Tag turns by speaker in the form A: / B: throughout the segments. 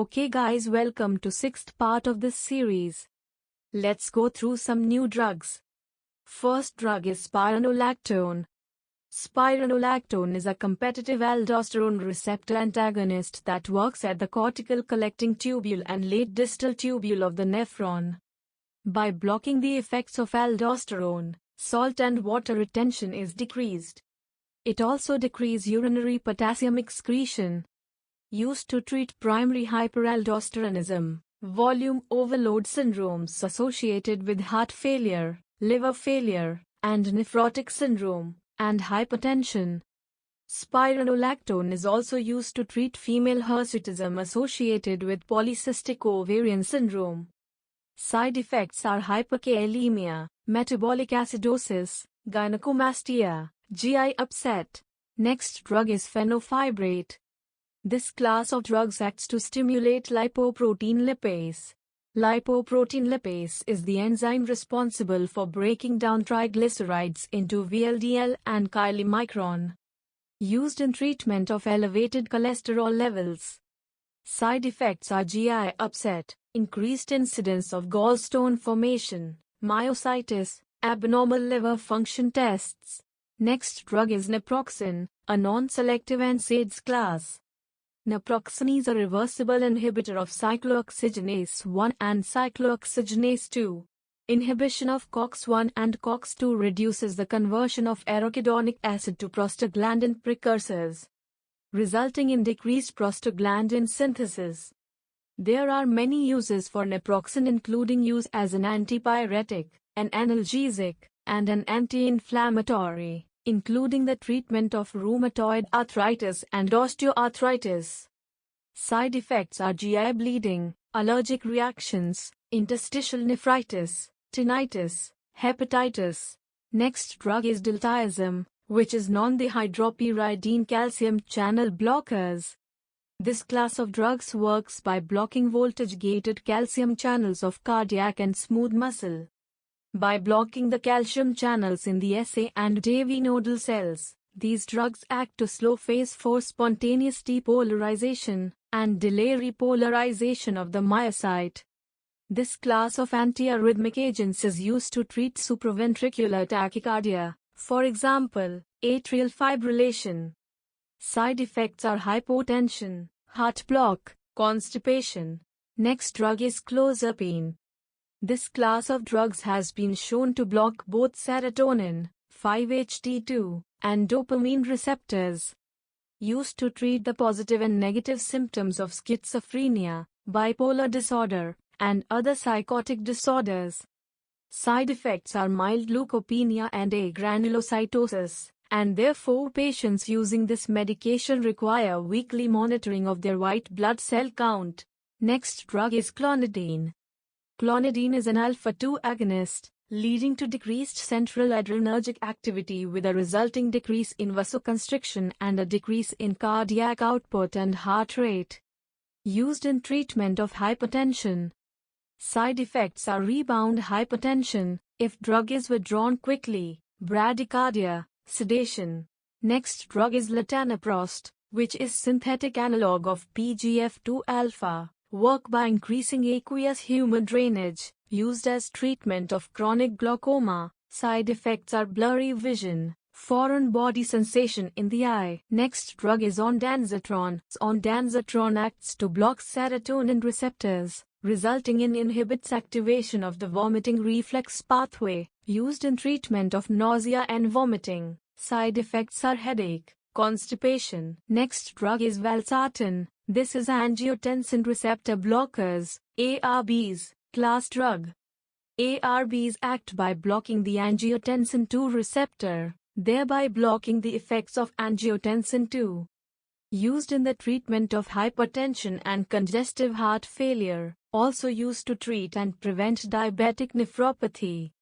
A: Okay guys, welcome to 6th part of this series. Let's go through some new drugs. First drug is Spironolactone. Spironolactone is a competitive aldosterone receptor antagonist that works at the cortical collecting tubule and late distal tubule of the nephron. By blocking the effects of aldosterone, salt and water retention is decreased. It also decreases urinary potassium excretion. Used to treat primary hyperaldosteronism, volume overload syndromes associated with heart failure, liver failure, and nephrotic syndrome, and hypertension. Spironolactone is also used to treat female hirsutism associated with polycystic ovarian syndrome. Side effects are hyperkalemia, metabolic acidosis, gynecomastia, GI upset. Next drug is Phenofibrate. This class of drugs acts to stimulate lipoprotein lipase. Lipoprotein lipase is the enzyme responsible for breaking down triglycerides into VLDL and chylomicron. Used in treatment of elevated cholesterol levels. Side effects are GI upset, increased incidence of gallstone formation, myositis, abnormal liver function tests. Next drug is Naproxen, a non-selective NSAIDs class. Naproxen is a reversible inhibitor of cyclooxygenase 1 and cyclooxygenase 2. Inhibition of COX-1 and COX-2 reduces the conversion of arachidonic acid to prostaglandin precursors, resulting in decreased prostaglandin synthesis. There are many uses for naproxen, including use as an antipyretic, an analgesic, and an anti-inflammatory, including the treatment of rheumatoid arthritis and osteoarthritis. Side effects are GI bleeding, allergic reactions, interstitial nephritis, tinnitus, hepatitis. Next drug is diltiazem, which is non-dehydropyridine calcium channel blockers. This class of drugs works by blocking voltage-gated calcium channels of cardiac and smooth muscle. By blocking the calcium channels in the SA and AV nodal cells, these drugs act to slow phase 4 spontaneous depolarization and delay repolarization of the myocyte. This class of antiarrhythmic agents is used to treat supraventricular tachycardia, for example, atrial fibrillation. Side effects are hypotension, heart block, constipation. Next drug is clozapine. This class of drugs has been shown to block both serotonin, 5-HT2, and dopamine receptors. Used to treat the positive and negative symptoms of schizophrenia, bipolar disorder, and other psychotic disorders. Side effects are mild leukopenia and agranulocytosis, and therefore patients using this medication require weekly monitoring of their white blood cell count. Next drug is Clonidine. Clonidine is an alpha-2 agonist, leading to decreased central adrenergic activity with a resulting decrease in vasoconstriction and a decrease in cardiac output and heart rate. Used in treatment of hypertension. Side effects are rebound hypertension, if drug is withdrawn quickly, bradycardia, sedation. Next drug is Latanoprost, which is synthetic analog of PGF2 alpha. Work by increasing aqueous humor drainage, used as treatment of chronic glaucoma. Side effects are blurry vision, foreign body sensation in the eye. Next drug is ondansetron. Ondansetron acts to block serotonin receptors, resulting in inhibits activation of the vomiting reflex pathway, used in treatment of nausea and vomiting. Side effects are headache, constipation. Next drug is Valsartan. This is angiotensin receptor blockers, ARBs, class drug. ARBs act by blocking the angiotensin II receptor, thereby blocking the effects of angiotensin II. Used in the treatment of hypertension and congestive heart failure, also used to treat and prevent diabetic nephropathy.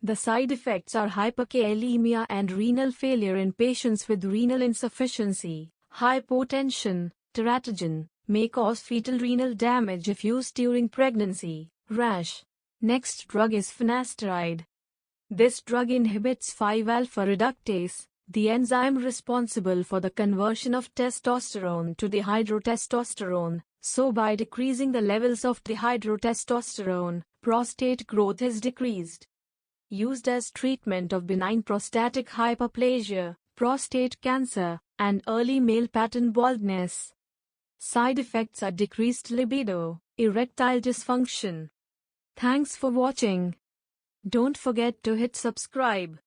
A: The side effects are hyperkalemia and renal failure in patients with renal insufficiency. Hypotension, teratogen, may cause fetal renal damage if used during pregnancy. Rash. Next drug is Finasteride. This drug inhibits 5-alpha reductase, the enzyme responsible for the conversion of testosterone to dihydrotestosterone. So by decreasing the levels of dihydrotestosterone, prostate growth is decreased. Used as treatment of benign prostatic hyperplasia, prostate cancer, and early male pattern baldness. Side effects are decreased libido, erectile dysfunction. Thanks for watching. Don't forget to hit subscribe.